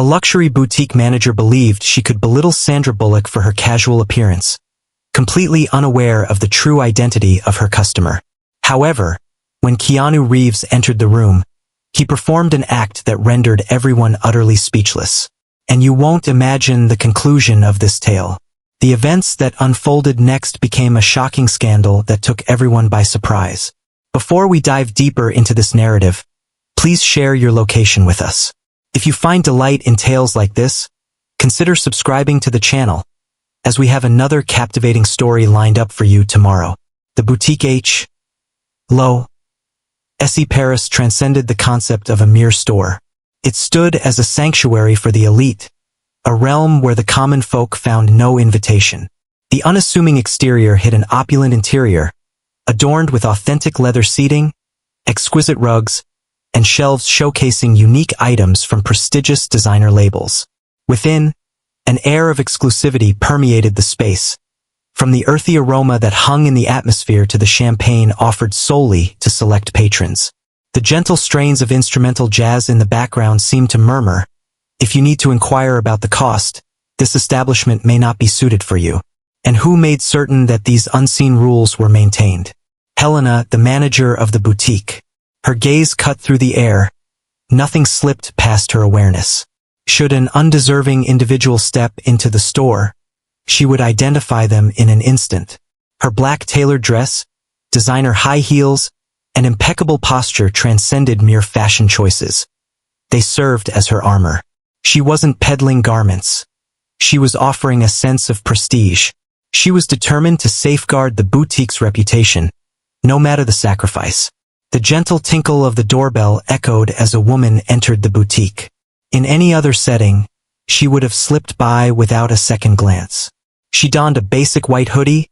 A luxury boutique manager believed she could belittle Sandra Bullock for her casual appearance, completely unaware of the true identity of her customer. However, when Keanu Reeves entered the room, he performed an act that rendered everyone utterly speechless. And you won't imagine the conclusion of this tale. The events that unfolded next became a shocking scandal that took everyone by surprise. Before we dive deeper into this narrative, please share your location with us. If you find delight in tales like this, consider subscribing to the channel, as we have another captivating story lined up for you tomorrow. The Boutique H. Lo. S.E. Paris transcended the concept of a mere store. It stood as a sanctuary for the elite, a realm where the common folk found no invitation. The unassuming exterior hid an opulent interior, adorned with authentic leather seating, exquisite rugs, and shelves showcasing unique items from prestigious designer labels. Within, an air of exclusivity permeated the space, from the earthy aroma that hung in the atmosphere to the champagne offered solely to select patrons. The gentle strains of instrumental jazz in the background seemed to murmur, "If you need to inquire about the cost, this establishment may not be suited for you." And who made certain that these unseen rules were maintained? Helena, the manager of the boutique. Her gaze cut through the air. Nothing slipped past her awareness. Should an undeserving individual step into the store, she would identify them in an instant. Her black tailored dress, designer high heels, and impeccable posture transcended mere fashion choices. They served as her armor. She wasn't peddling garments. She was offering a sense of prestige. She was determined to safeguard the boutique's reputation, no matter the sacrifice. The gentle tinkle of the doorbell echoed as a woman entered the boutique. In any other setting, she would have slipped by without a second glance. She donned a basic white hoodie,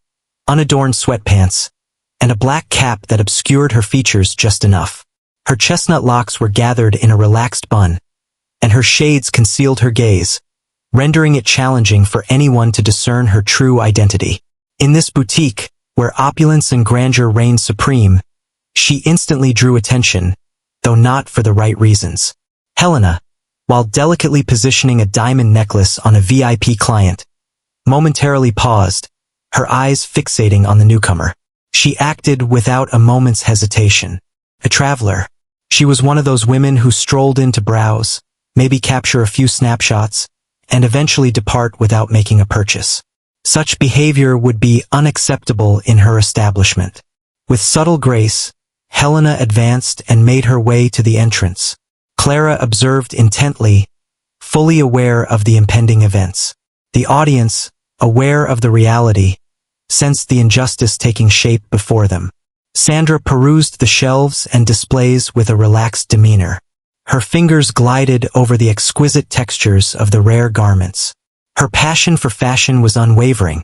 unadorned sweatpants, and a black cap that obscured her features just enough. Her chestnut locks were gathered in a relaxed bun, and her shades concealed her gaze, rendering it challenging for anyone to discern her true identity. In this boutique, where opulence and grandeur reigned supreme, she instantly drew attention, though not for the right reasons. Helena, while delicately positioning a diamond necklace on a VIP client, momentarily paused, her eyes fixating on the newcomer. She acted without a moment's hesitation. A traveler. She was one of those women who strolled in to browse, maybe capture a few snapshots, and eventually depart without making a purchase. Such behavior would be unacceptable in her establishment. With subtle grace, Helena advanced and made her way to the entrance. Clara observed intently, fully aware of the impending events. The audience, aware of the reality, sensed the injustice taking shape before them. Sandra perused the shelves and displays with a relaxed demeanor. Her fingers glided over the exquisite textures of the rare garments. Her passion for fashion was unwavering.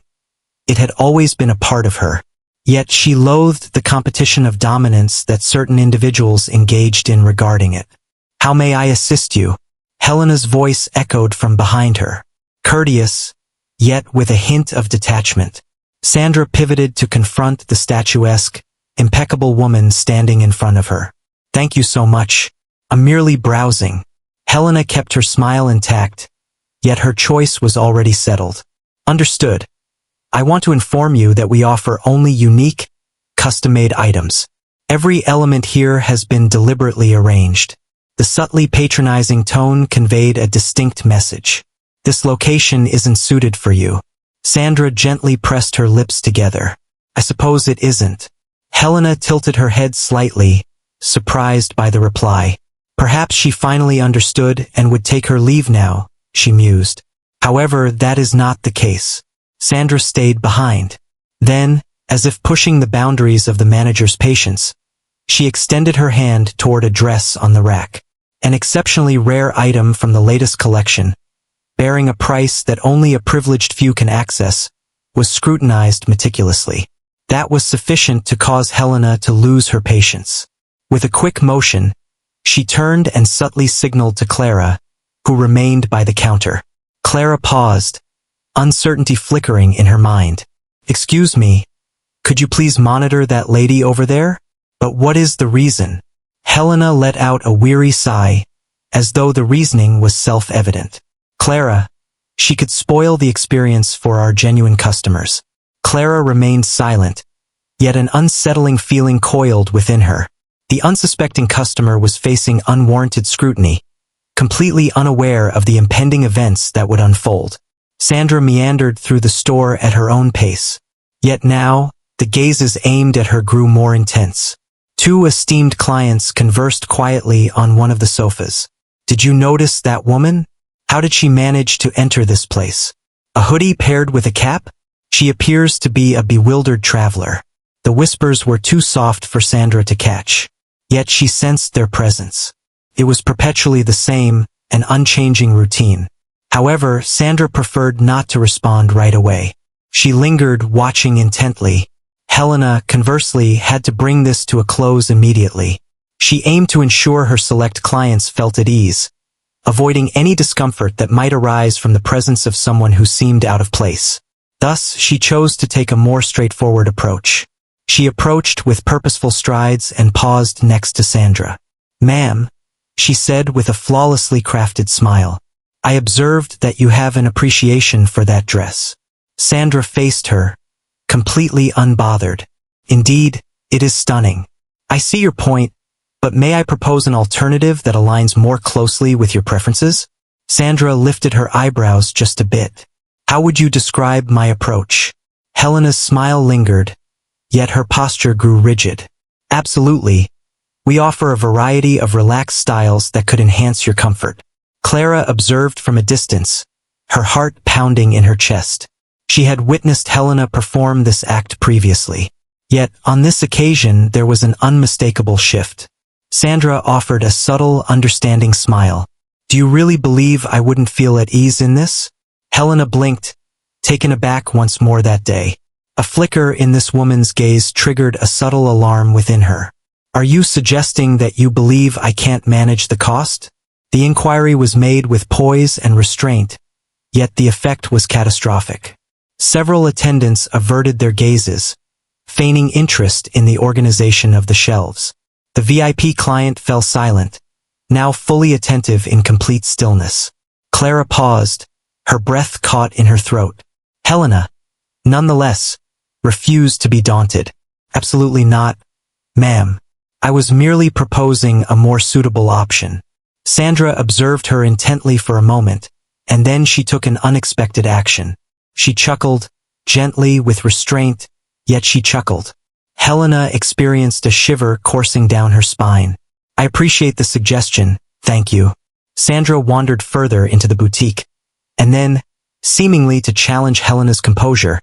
It had always been a part of her. Yet she loathed the competition of dominance that certain individuals engaged in regarding it. "How may I assist you?" Helena's voice echoed from behind her. Courteous, yet with a hint of detachment. Sandra pivoted to confront the statuesque, impeccable woman standing in front of her. "Thank you so much. I'm merely browsing." Helena kept her smile intact, yet her choice was already settled. "Understood. I want to inform you that we offer only unique, custom-made items. Every element here has been deliberately arranged." The subtly patronizing tone conveyed a distinct message. "This location isn't suited for you." Sandra gently pressed her lips together. "I suppose it isn't." Helena tilted her head slightly, surprised by the reply. Perhaps she finally understood and would take her leave now, she mused. However, that is not the case. Sandra stayed behind. Then, as if pushing the boundaries of the manager's patience, she extended her hand toward a dress on the rack. An exceptionally rare item from the latest collection, bearing a price that only a privileged few can access, was scrutinized meticulously. That was sufficient to cause Helena to lose her patience. With a quick motion, she turned and subtly signaled to Clara, who remained by the counter. Clara paused, uncertainty flickering in her mind. "Excuse me, could you please monitor that lady over there?" "But what is the reason?" Helena let out a weary sigh, as though the reasoning was self-evident. Clara, she could spoil the experience for our genuine customers. Clara remained silent, yet an unsettling feeling coiled within her. The unsuspecting customer was facing unwarranted scrutiny, completely unaware of the impending events that would unfold. Sandra meandered through the store at her own pace. Yet now, the gazes aimed at her grew more intense. Two esteemed clients conversed quietly on one of the sofas. "Did you notice that woman? How did she manage to enter this place? A hoodie paired with a cap? She appears to be a bewildered traveler." The whispers were too soft for Sandra to catch. Yet she sensed their presence. It was perpetually the same, an unchanging routine. However, Sandra preferred not to respond right away. She lingered, watching intently. Helena, conversely, had to bring this to a close immediately. She aimed to ensure her select clients felt at ease, avoiding any discomfort that might arise from the presence of someone who seemed out of place. Thus, she chose to take a more straightforward approach. She approached with purposeful strides and paused next to Sandra. "Ma'am," she said with a flawlessly crafted smile, "I observed that you have an appreciation for that dress." Sandra faced her, completely unbothered. "Indeed, it is stunning. I see your point, but may I propose an alternative that aligns more closely with your preferences?" Sandra lifted her eyebrows just a bit. "How would you describe my approach?" Helena's smile lingered, yet her posture grew rigid. "Absolutely. We offer a variety of relaxed styles that could enhance your comfort." Clara observed from a distance, her heart pounding in her chest. She had witnessed Helena perform this act previously. Yet, on this occasion, there was an unmistakable shift. Sandra offered a subtle, understanding smile. "Do you really believe I wouldn't feel at ease in this?" Helena blinked, taken aback once more that day. A flicker in this woman's gaze triggered a subtle alarm within her. "Are you suggesting that you believe I can't manage the cost?" The inquiry was made with poise and restraint, yet the effect was catastrophic. Several attendants averted their gazes, feigning interest in the organization of the shelves. The VIP client fell silent, now fully attentive in complete stillness. Clara paused, her breath caught in her throat. Helena, nonetheless, refused to be daunted. "Absolutely not, ma'am. I was merely proposing a more suitable option." Sandra observed her intently for a moment, and then she took an unexpected action. She chuckled, gently with restraint, yet she chuckled. Helena experienced a shiver coursing down her spine. "I appreciate the suggestion, thank you." Sandra wandered further into the boutique, and then, seemingly to challenge Helena's composure,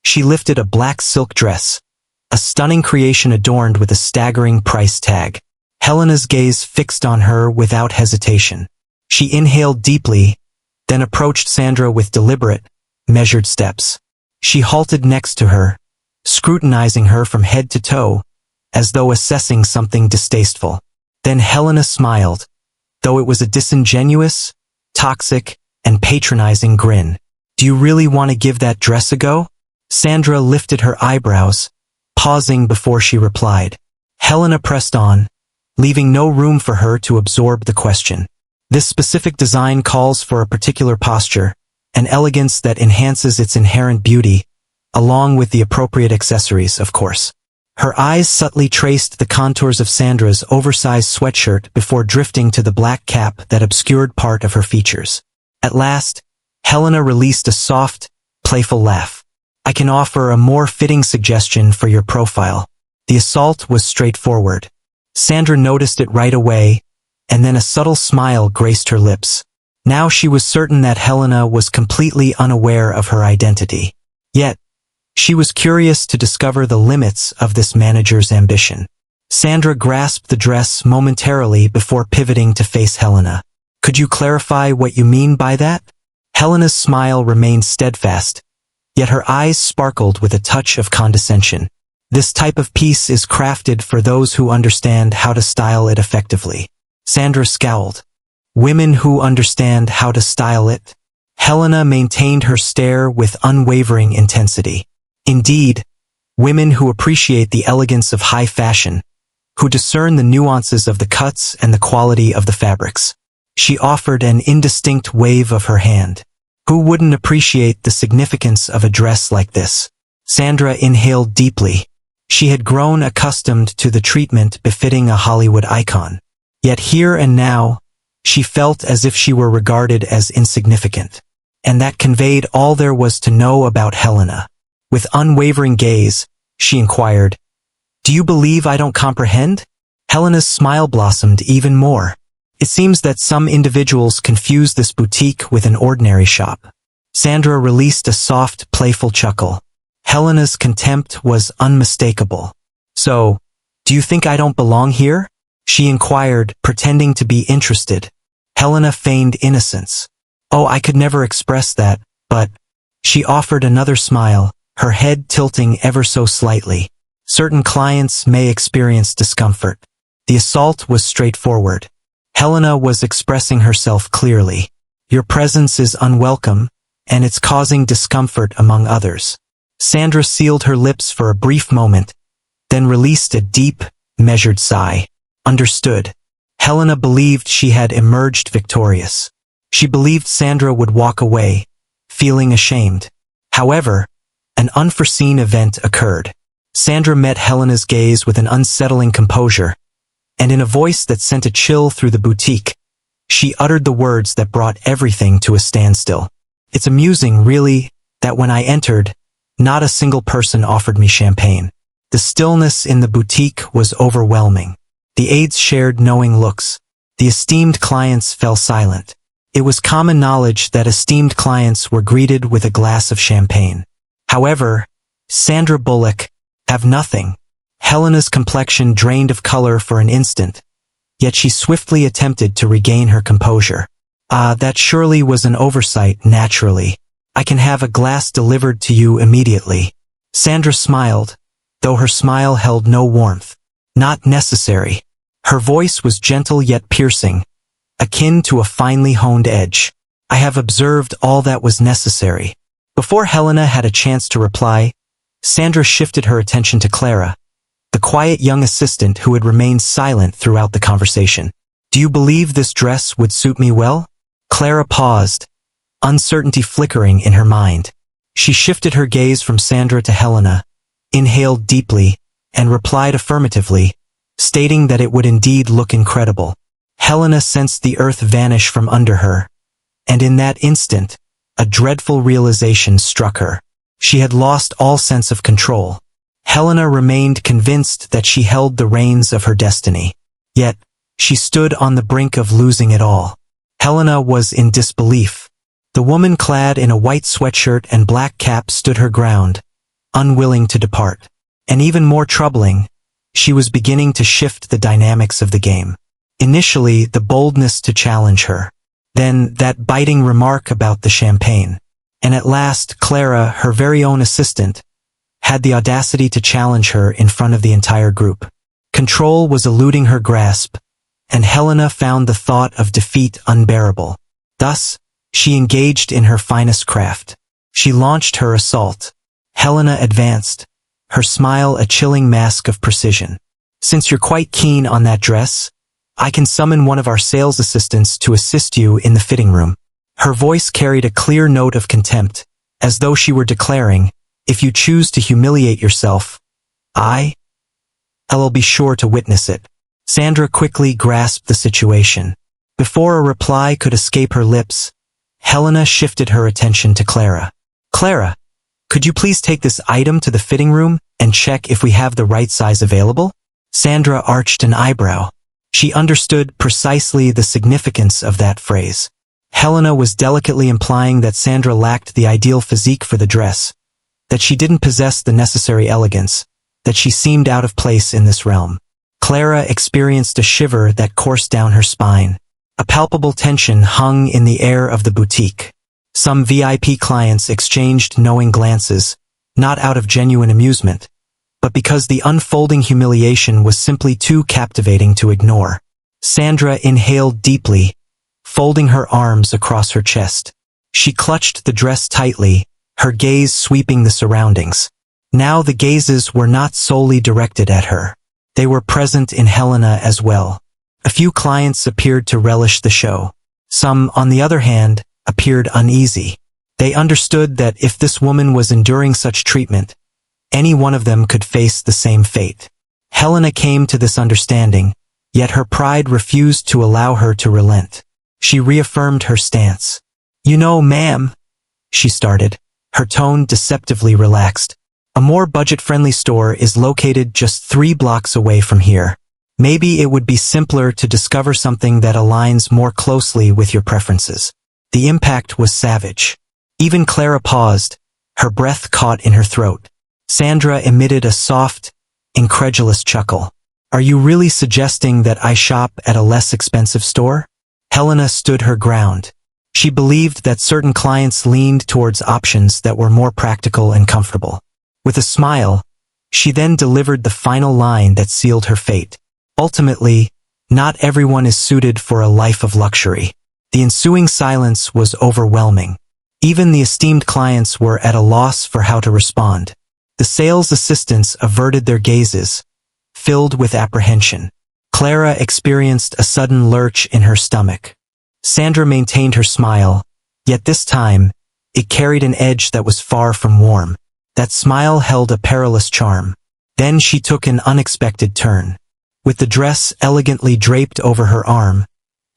she lifted a black silk dress, a stunning creation adorned with a staggering price tag. Helena's gaze fixed on her without hesitation. She inhaled deeply, then approached Sandra with deliberate, measured steps. She halted next to her, scrutinizing her from head to toe, as though assessing something distasteful. Then Helena smiled, though it was a disingenuous, toxic, and patronizing grin. "Do you really want to give that dress a go?" Sandra lifted her eyebrows, pausing before she replied. Helena pressed on, leaving no room for her to absorb the question. "This specific design calls for a particular posture, an elegance that enhances its inherent beauty, along with the appropriate accessories, of course." Her eyes subtly traced the contours of Sandra's oversized sweatshirt before drifting to the black cap that obscured part of her features. At last, Helena released a soft, playful laugh. "I can offer a more fitting suggestion for your profile." The assault was straightforward. Sandra noticed it right away, and then a subtle smile graced her lips. Now she was certain that Helena was completely unaware of her identity. Yet, she was curious to discover the limits of this manager's ambition. Sandra grasped the dress momentarily before pivoting to face Helena. "Could you clarify what you mean by that?" Helena's smile remained steadfast, yet her eyes sparkled with a touch of condescension. "This type of piece is crafted for those who understand how to style it effectively." Sandra scowled. "Women who understand how to style it?" Helena maintained her stare with unwavering intensity. "Indeed, women who appreciate the elegance of high fashion, who discern the nuances of the cuts and the quality of the fabrics." She offered an indistinct wave of her hand. Who wouldn't appreciate the significance of a dress like this? Sandra inhaled deeply. She had grown accustomed to the treatment befitting a Hollywood icon. Yet here and now, she felt as if she were regarded as insignificant. And that conveyed all there was to know about Helena. With unwavering gaze, she inquired, "Do you believe I don't comprehend?" Helena's smile blossomed even more. It seems that some individuals confuse this boutique with an ordinary shop. Sandra released a soft, playful chuckle. Helena's contempt was unmistakable. "So, do you think I don't belong here?" she inquired, pretending to be interested. Helena feigned innocence. "Oh, I could never express that, but—" She offered another smile, her head tilting ever so slightly. Certain clients may experience discomfort. The assault was straightforward. Helena was expressing herself clearly. "Your presence is unwelcome, and it's causing discomfort among others." Sandra sealed her lips for a brief moment, then released a deep, measured sigh. Understood. Helena believed she had emerged victorious. She believed Sandra would walk away, feeling ashamed. However, an unforeseen event occurred. Sandra met Helena's gaze with an unsettling composure, and in a voice that sent a chill through the boutique, she uttered the words that brought everything to a standstill. "It's amusing, really, that when I entered, not a single person offered me champagne." The stillness in the boutique was overwhelming. The aides shared knowing looks. The esteemed clients fell silent. It was common knowledge that esteemed clients were greeted with a glass of champagne. However, Sandra Bullock have nothing. Helena's complexion drained of color for an instant, yet she swiftly attempted to regain her composure. That surely was an oversight, naturally. I can have a glass delivered to you immediately." Sandra smiled, though her smile held no warmth. "Not necessary." Her voice was gentle yet piercing, akin to a finely honed edge. "I have observed all that was necessary." Before Helena had a chance to reply, Sandra shifted her attention to Clara, the quiet young assistant who had remained silent throughout the conversation. "Do you believe this dress would suit me well?" Clara paused, uncertainty flickering in her mind. She shifted her gaze from Sandra to Helena, inhaled deeply, and replied affirmatively, stating that it would indeed look incredible. Helena sensed the earth vanish from under her, and in that instant, a dreadful realization struck her. She had lost all sense of control. Helena remained convinced that she held the reins of her destiny. Yet, she stood on the brink of losing it all. Helena was in disbelief. The woman clad in a white sweatshirt and black cap stood her ground, unwilling to depart. And even more troubling, she was beginning to shift the dynamics of the game. Initially, the boldness to challenge her. Then, that biting remark about the champagne. And at last, Clara, her very own assistant, had the audacity to challenge her in front of the entire group. Control was eluding her grasp, and Helena found the thought of defeat unbearable. Thus, she engaged in her finest craft. She launched her assault. Helena advanced, her smile a chilling mask of precision. "Since you're quite keen on that dress, I can summon one of our sales assistants to assist you in the fitting room." Her voice carried a clear note of contempt, as though she were declaring, "If you choose to humiliate yourself, I'll be sure to witness it." Sandra quickly grasped the situation. Before a reply could escape her lips, Helena shifted her attention to Clara. "Clara, could you please take this item to the fitting room and check if we have the right size available?" Sandra arched an eyebrow. She understood precisely the significance of that phrase. Helena was delicately implying that Sandra lacked the ideal physique for the dress, that she didn't possess the necessary elegance, that she seemed out of place in this realm. Clara experienced a shiver that coursed down her spine. A palpable tension hung in the air of the boutique. Some VIP clients exchanged knowing glances, not out of genuine amusement, but because the unfolding humiliation was simply too captivating to ignore. Sandra inhaled deeply, folding her arms across her chest. She clutched the dress tightly, her gaze sweeping the surroundings. Now the gazes were not solely directed at her. They were present in Helena as well. A few clients appeared to relish the show. Some, on the other hand, appeared uneasy. They understood that if this woman was enduring such treatment, any one of them could face the same fate. Helena came to this understanding, yet her pride refused to allow her to relent. She reaffirmed her stance. "You know, ma'am," she started, her tone deceptively relaxed. "A more budget-friendly store is located just 3 blocks away from here. Maybe it would be simpler to discover something that aligns more closely with your preferences." The impact was savage. Even Clara paused, her breath caught in her throat. Sandra emitted a soft, incredulous chuckle. "Are you really suggesting that I shop at a less expensive store?" Helena stood her ground. She believed that certain clients leaned towards options that were more practical and comfortable. With a smile, she then delivered the final line that sealed her fate. Ultimately, not everyone is suited for a life of luxury. The ensuing silence was overwhelming. Even the esteemed clients were at a loss for how to respond. The sales assistants averted their gazes, filled with apprehension. Clara experienced a sudden lurch in her stomach. Sandra maintained her smile, yet this time, it carried an edge that was far from warm. That smile held a perilous charm. Then she took an unexpected turn. With the dress elegantly draped over her arm,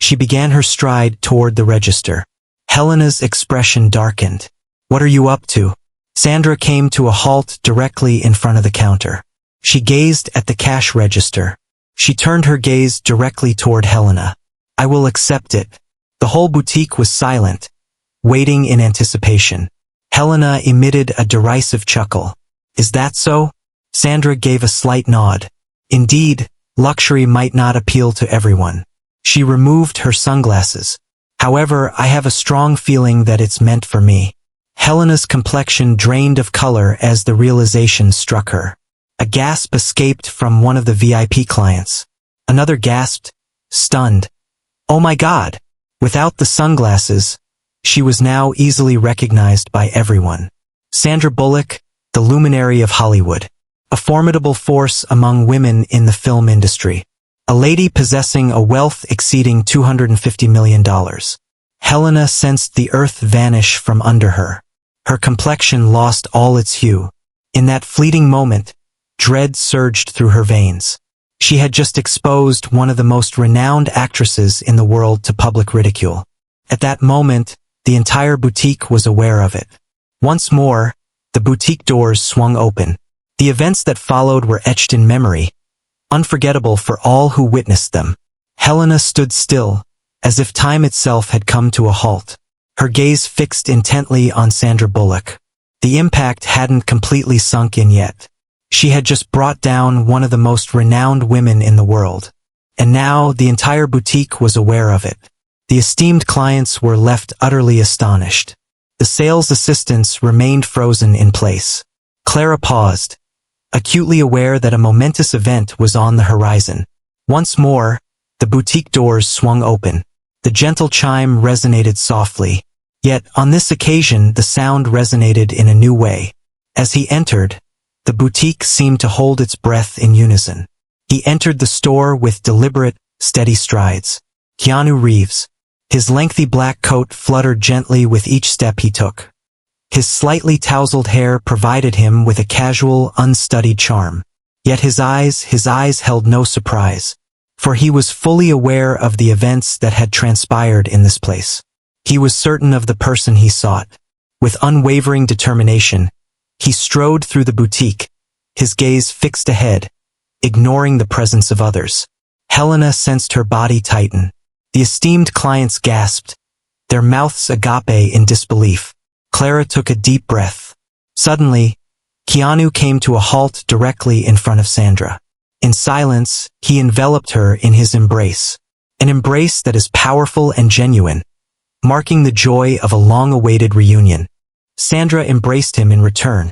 she began her stride toward the register. Helena's expression darkened. "What are you up to?" Sandra came to a halt directly in front of the counter. She gazed at the cash register. She turned her gaze directly toward Helena. "I will accept it." The whole boutique was silent, waiting in anticipation. Helena emitted a derisive chuckle. "Is that so?" Sandra gave a slight nod. Indeed, luxury might not appeal to everyone. She removed her sunglasses. "However, I have a strong feeling that it's meant for me." Helena's complexion drained of color as the realization struck her. A gasp escaped from one of the VIP clients. Another gasped, stunned. "Oh my God!" Without the sunglasses, she was now easily recognized by everyone. Sandra Bullock, the luminary of Hollywood. A formidable force among women in the film industry. A lady possessing a wealth exceeding $250 million. Helena sensed the earth vanish from under her. Her complexion lost all its hue. In that fleeting moment, dread surged through her veins. She had just exposed one of the most renowned actresses in the world to public ridicule. At that moment, the entire boutique was aware of it. Once more, the boutique doors swung open. The events that followed were etched in memory, unforgettable for all who witnessed them. Helena stood still, as if time itself had come to a halt. Her gaze fixed intently on Sandra Bullock. The impact hadn't completely sunk in yet. She had just brought down one of the most renowned women in the world. And now the entire boutique was aware of it. The esteemed clients were left utterly astonished. The sales assistants remained frozen in place. Clara paused, acutely aware that a momentous event was on the horizon. Once more, the boutique doors swung open. The gentle chime resonated softly. Yet, on this occasion, the sound resonated in a new way. As he entered, the boutique seemed to hold its breath in unison. He entered the store with deliberate, steady strides. Keanu Reeves. His lengthy black coat fluttered gently with each step he took. His slightly tousled hair provided him with a casual, unstudied charm. Yet his eyes held no surprise, for he was fully aware of the events that had transpired in this place. He was certain of the person he sought. With unwavering determination, he strode through the boutique, his gaze fixed ahead, ignoring the presence of others. Helena sensed her body tighten. The esteemed clients gasped, their mouths agape in disbelief. Clara took a deep breath. Suddenly, Keanu came to a halt directly in front of Sandra. In silence, he enveloped her in his embrace. An embrace that is powerful and genuine, marking the joy of a long-awaited reunion. Sandra embraced him in return,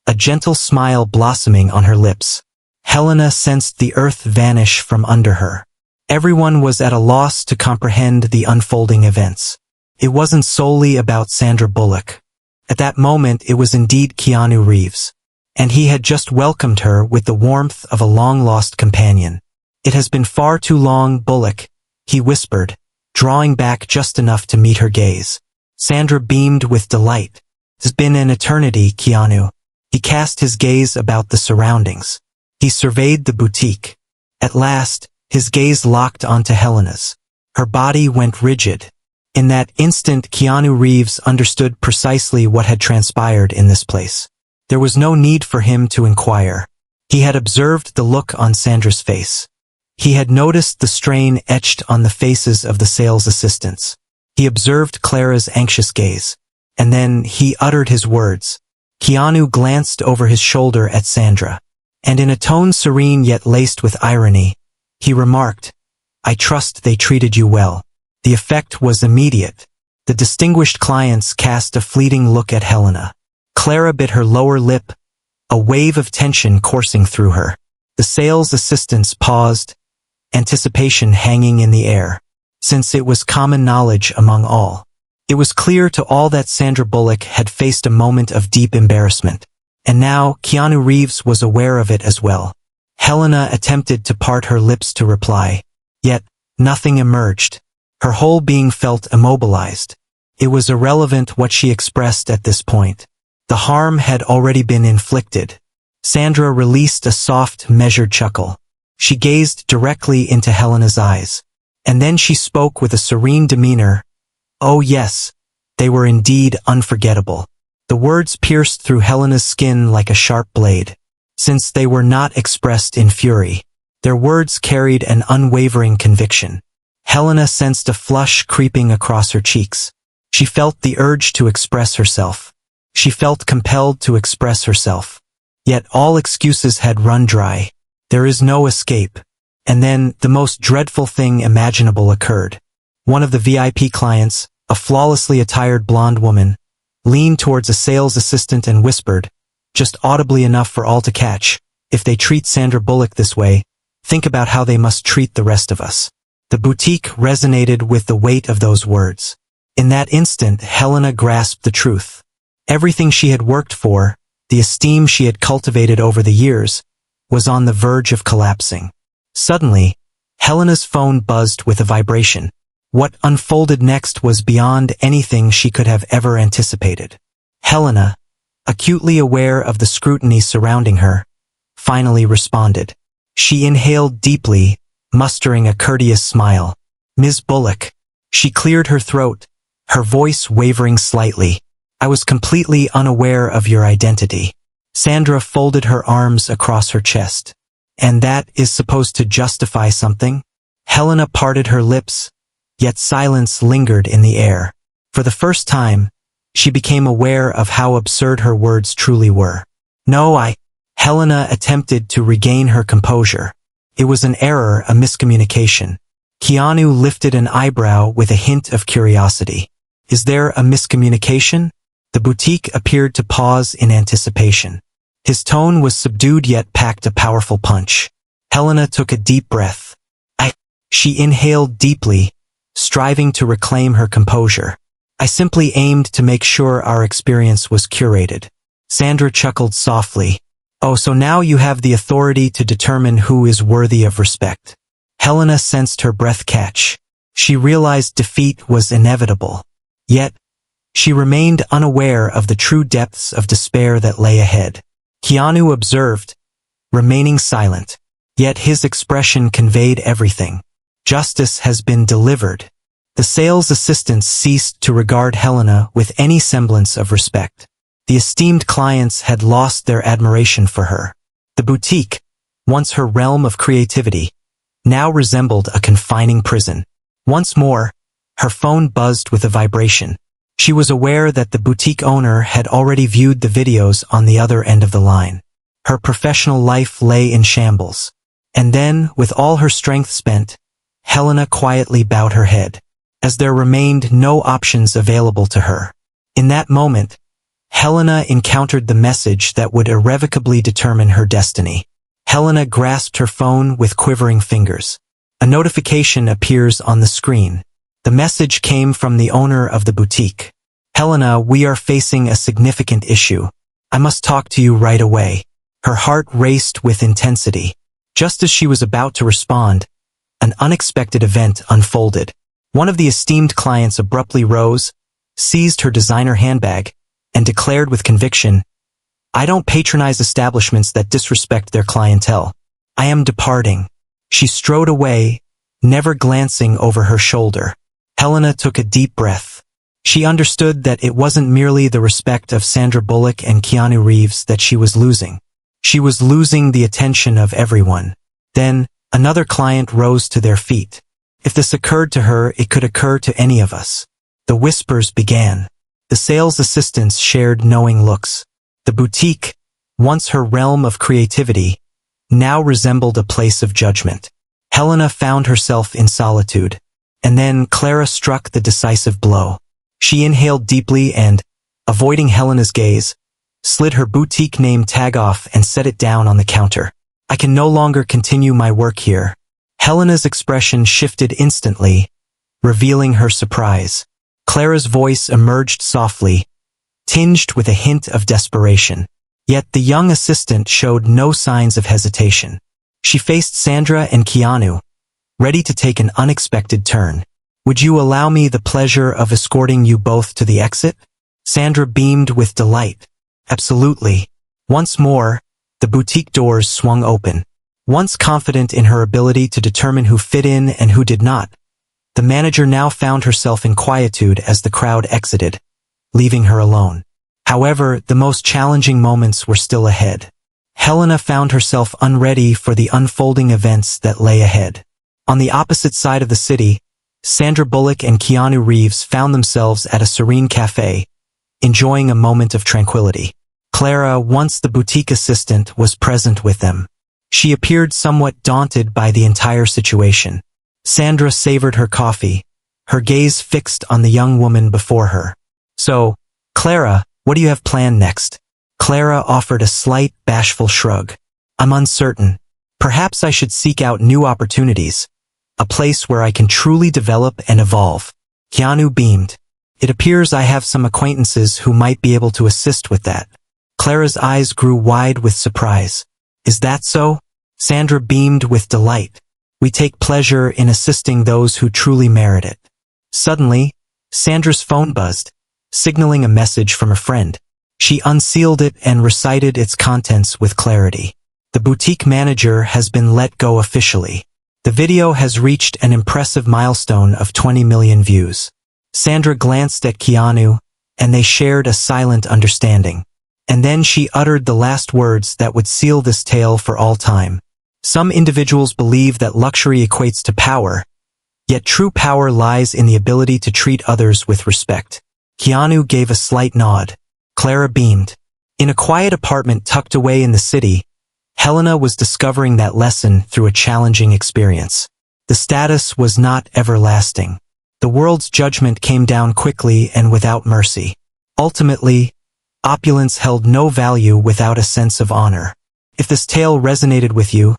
a gentle smile blossoming on her lips. Helena sensed the earth vanish from under her. Everyone was at a loss to comprehend the unfolding events. It wasn't solely about Sandra Bullock. At that moment, it was indeed Keanu Reeves. And he had just welcomed her with the warmth of a long-lost companion. "It has been far too long, Bullock," he whispered, drawing back just enough to meet her gaze. Sandra beamed with delight. "It's been an eternity, Keanu." He cast his gaze about the surroundings. He surveyed the boutique. At last, his gaze locked onto Helena's. Her body went rigid. In that instant, Keanu Reeves understood precisely what had transpired in this place. There was no need for him to inquire. He had observed the look on Sandra's face. He had noticed the strain etched on the faces of the sales assistants. He observed Clara's anxious gaze. And then he uttered his words. Keanu glanced over his shoulder at Sandra. And in a tone serene yet laced with irony, he remarked, "I trust they treated you well." The effect was immediate. The distinguished clients cast a fleeting look at Helena. Clara bit her lower lip, a wave of tension coursing through her. The sales assistants paused, anticipation hanging in the air, since it was common knowledge among all. It was clear to all that Sandra Bullock had faced a moment of deep embarrassment. And now Keanu Reeves was aware of it as well. Helena attempted to part her lips to reply, yet nothing emerged. Her whole being felt immobilized. It was irrelevant what she expressed at this point. The harm had already been inflicted. Sandra released a soft, measured chuckle. She gazed directly into Helena's eyes. And then she spoke with a serene demeanor. Oh yes, they were indeed unforgettable. The words pierced through Helena's skin like a sharp blade. Since they were not expressed in fury, their words carried an unwavering conviction. Helena sensed a flush creeping across her cheeks. She felt the urge to express herself. She felt compelled to express herself. Yet all excuses had run dry. There is no escape. And then the most dreadful thing imaginable occurred. One of the VIP clients, a flawlessly attired blonde woman, leaned towards a sales assistant and whispered, just audibly enough for all to catch, "If they treat Sandra Bullock this way, think about how they must treat the rest of us." The boutique resonated with the weight of those words. In that instant, Helena grasped the truth. Everything she had worked for, the esteem she had cultivated over the years, was on the verge of collapsing. Suddenly, Helena's phone buzzed with a vibration. What unfolded next was beyond anything she could have ever anticipated. Helena, acutely aware of the scrutiny surrounding her, finally responded. She inhaled deeply, mustering a courteous smile. "Ms. Bullock." She cleared her throat, her voice wavering slightly. "I was completely unaware of your identity." Sandra folded her arms across her chest. "And that is supposed to justify something?" Helena parted her lips, yet silence lingered in the air. For the first time, she became aware of how absurd her words truly were. "No, Helena attempted to regain her composure. It was an error, a miscommunication. Keanu lifted an eyebrow with a hint of curiosity. "Is there a miscommunication?" The boutique appeared to pause in anticipation. His tone was subdued yet packed a powerful punch. Helena took a deep breath. She inhaled deeply, striving to reclaim her composure. "I simply aimed to make sure our experience was curated." Sandra chuckled softly. "Oh, so now you have the authority to determine who is worthy of respect." Helena sensed her breath catch. She realized defeat was inevitable. Yet, she remained unaware of the true depths of despair that lay ahead. Keanu observed, remaining silent. Yet his expression conveyed everything. Justice has been delivered. The sales assistants ceased to regard Helena with any semblance of respect. The esteemed clients had lost their admiration for her. The boutique, once her realm of creativity, now resembled a confining prison. Once more, her phone buzzed with a vibration. She was aware that the boutique owner had already viewed the videos on the other end of the line. Her professional life lay in shambles. And then, with all her strength spent, Helena quietly bowed her head, as there remained no options available to her. In that moment, Helena encountered the message that would irrevocably determine her destiny. Helena grasped her phone with quivering fingers. A notification appears on the screen. The message came from the owner of the boutique. "Helena, we are facing a significant issue. I must talk to you right away." Her heart raced with intensity. Just as she was about to respond, an unexpected event unfolded. One of the esteemed clients abruptly rose, seized her designer handbag, and declared with conviction, "I don't patronize establishments that disrespect their clientele. I am departing." She strode away, never glancing over her shoulder. Helena took a deep breath. She understood that it wasn't merely the respect of Sandra Bullock and Keanu Reeves that she was losing. She was losing the attention of everyone. Then, another client rose to their feet. If this occurred to her, it could occur to any of us. The whispers began. The sales assistants shared knowing looks. The boutique, once her realm of creativity, now resembled a place of judgment. Helena found herself in solitude. And then Clara struck the decisive blow. She inhaled deeply and, avoiding Helena's gaze, slid her boutique name tag off and set it down on the counter. "I can no longer continue my work here." Helena's expression shifted instantly, revealing her surprise. Clara's voice emerged softly, tinged with a hint of desperation. Yet the young assistant showed no signs of hesitation. She faced Sandra and Keanu, ready to take an unexpected turn. "Would you allow me the pleasure of escorting you both to the exit?" Sandra beamed with delight. "Absolutely." Once more, the boutique doors swung open. Once confident in her ability to determine who fit in and who did not, the manager now found herself in quietude as the crowd exited, leaving her alone. However, the most challenging moments were still ahead. Helena found herself unready for the unfolding events that lay ahead. On the opposite side of the city, Sandra Bullock and Keanu Reeves found themselves at a serene cafe, enjoying a moment of tranquility. Clara, once the boutique assistant, was present with them. She appeared somewhat daunted by the entire situation. Sandra savored her coffee, her gaze fixed on the young woman before her. "So, Clara, what do you have planned next?" Clara offered a slight, bashful shrug. "I'm uncertain. Perhaps I should seek out new opportunities, a place where I can truly develop and evolve." Keanu beamed. "It appears I have some acquaintances who might be able to assist with that." Clara's eyes grew wide with surprise. "Is that so?" Sandra beamed with delight. "We take pleasure in assisting those who truly merit it." Suddenly, Sandra's phone buzzed, signaling a message from a friend. She unsealed it and recited its contents with clarity. "The boutique manager has been let go officially. The video has reached an impressive milestone of 20 million views." Sandra glanced at Keanu, and they shared a silent understanding. And then she uttered the last words that would seal this tale for all time. "Some individuals believe that luxury equates to power, yet true power lies in the ability to treat others with respect." Keanu gave a slight nod. Clara beamed. In a quiet apartment tucked away in the city, Helena was discovering that lesson through a challenging experience. The status was not everlasting. The world's judgment came down quickly and without mercy. Ultimately, opulence held no value without a sense of honor. If this tale resonated with you,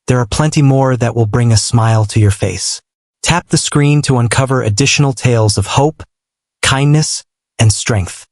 there are plenty more that will bring a smile to your face. Tap the screen to uncover additional tales of hope, kindness, and strength.